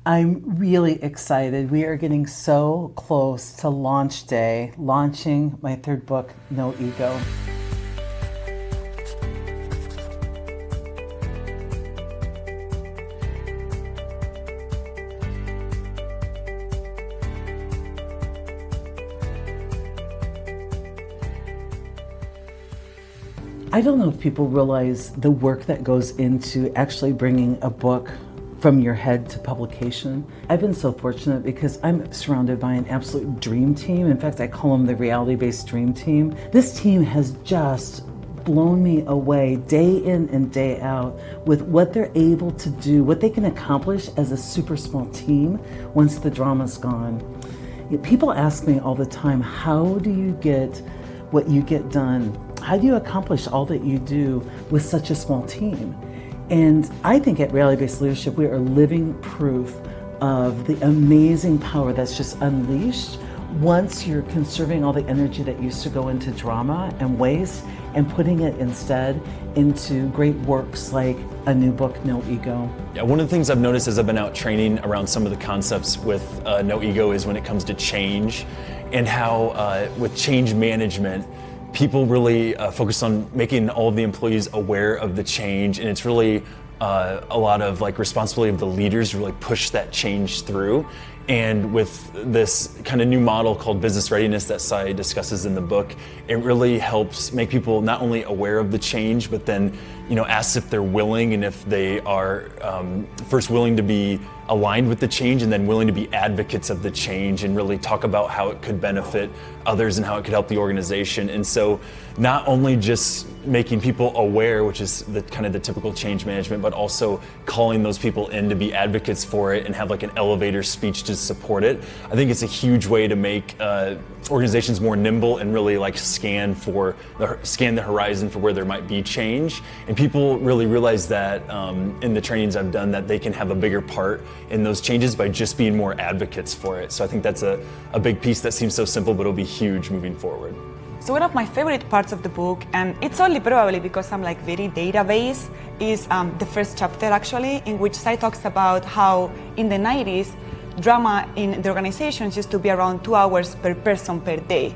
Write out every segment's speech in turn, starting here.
I'm really excited. We are getting so close to launch day, launching my third book, No Ego. I don't know if people realize the work that goes into actually bringing a book from your head to publication. I've been so fortunate because I'm surrounded by an absolute dream team. In fact, I call them the reality-based dream team. This team has just blown me away day in and day out with what they're able to do, what they can accomplish as a super small team once the drama's gone. People ask me all the time, how do you get what you get done? How do you accomplish all that you do with such a small team? And I think at Reality-Based Leadership, we are living proof of the amazing power that's just unleashed once you're conserving all the energy that used to go into drama and waste and putting it instead into great works like a new book, No Ego. Yeah, one of the things I've noticed as I've been out training around some of the concepts with No Ego is when it comes to change and how with change management, people really focus on making all of the employees aware of the change, and it's really a lot of responsibility of the leaders to really push that change through. And with this kind of new model called business readiness that Sai discusses in the book, it really helps make people not only aware of the change, but then asks if they're willing and if they are first willing to be aligned with the change and then willing to be advocates of the change and really talk about how it could benefit others and how it could help the organization. And so not only just making people aware, which is the kind of the typical change management, but also calling those people in to be advocates for it and have an elevator speech to support it. I think it's a huge way to make organizations more nimble and really scan the horizon for where there might be change. And people really realize that in the trainings I've done that they can have a bigger part in those changes by just being more advocates for it. So I think that's a big piece that seems so simple, but it'll be huge moving forward. So one of my favorite parts of the book, and it's only probably because I'm very database, is the first chapter actually, in which Sai talks about how in the 90s, drama in the organizations used to be around 2 hours per person per day.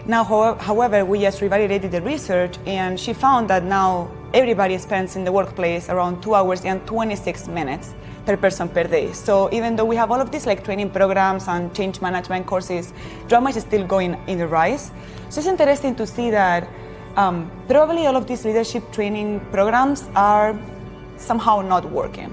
Now, however, we just revalidated the research, and she found that now everybody spends in the workplace around 2 hours and 26 minutes per person per day. So even though we have all of these training programs and change management courses, drama is still going in the rise. So it's interesting to see that probably all of these leadership training programs are somehow not working.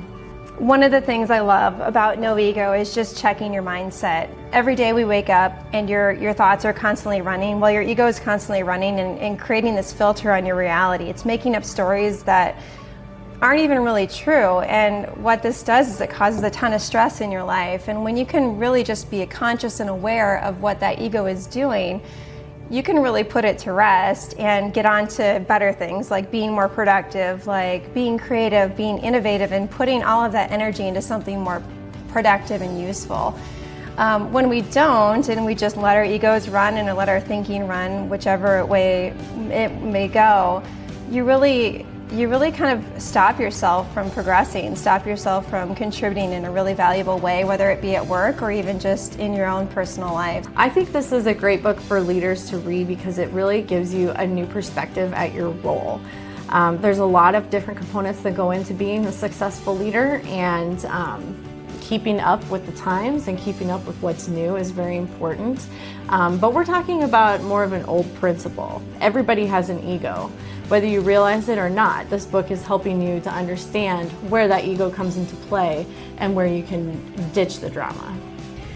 One of the things I love about No Ego is just checking your mindset. Every day we wake up and your thoughts are constantly running. Well, your ego is constantly running and creating this filter on your reality. It's making up stories that aren't even really true. And what this does is it causes a ton of stress in your life. And when you can really just be conscious and aware of what that ego is doing, you can really put it to rest and get on to better things like being more productive, like being creative, being innovative, and putting all of that energy into something more productive and useful. When we don't, and we just let our egos run and let our thinking run, whichever way it may go, you really kind of stop yourself from progressing, stop yourself from contributing in a really valuable way, whether it be at work or even just in your own personal life. I think this is a great book for leaders to read because it really gives you a new perspective at your role. There's a lot of different components that go into being a successful leader, and keeping up with the times and keeping up with what's new is very important. But we're talking about more of an old principle. Everybody has an ego. Whether you realize it or not, this book is helping you to understand where that ego comes into play and where you can ditch the drama.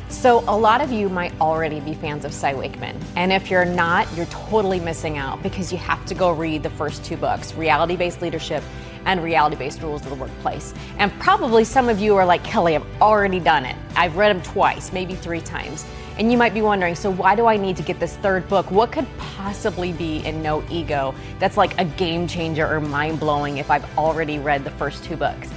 So a lot of you might already be fans of Sai Wakeman, and if you're not, you're totally missing out because you have to go read the first 2 books, Reality-Based Leadership and Reality-Based Rules of the Workplace. And probably some of you are like, Kelly, I've already done it. I've read them twice, maybe 3 times. And you might be wondering, so why do I need to get this 3rd book? What could possibly be in No Ego that's like a game changer or mind-blowing if I've already read the first 2 books?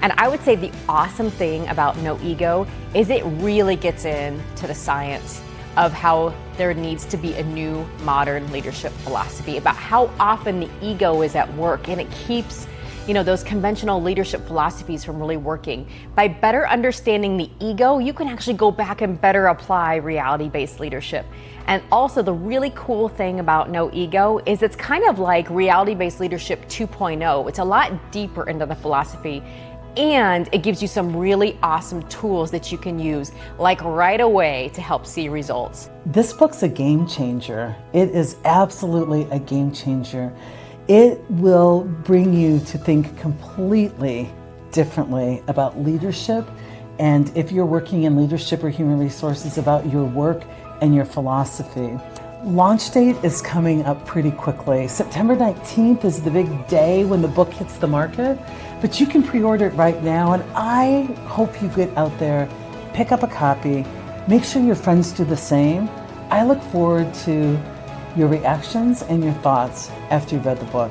And I would say the awesome thing about No Ego is it really gets into the science of how there needs to be a new modern leadership philosophy, about how often the ego is at work and it keeps those conventional leadership philosophies from really working. By better understanding the ego, you can actually go back and better apply reality-based leadership. And also the really cool thing about No Ego is it's kind of like reality-based leadership 2.0. It's a lot deeper into the philosophy, and it gives you some really awesome tools that you can use like right away to help see results. This book's a game changer. It is absolutely a game changer. It will bring you to think completely differently about leadership, and if you're working in leadership or human resources, about your work and your philosophy. Launch date is coming up pretty quickly. September 19th is the big day when the book hits the market, but you can pre-order it right now, and I hope you get out there, pick up a copy, make sure your friends do the same. I look forward to your reactions and your thoughts after you've read the book.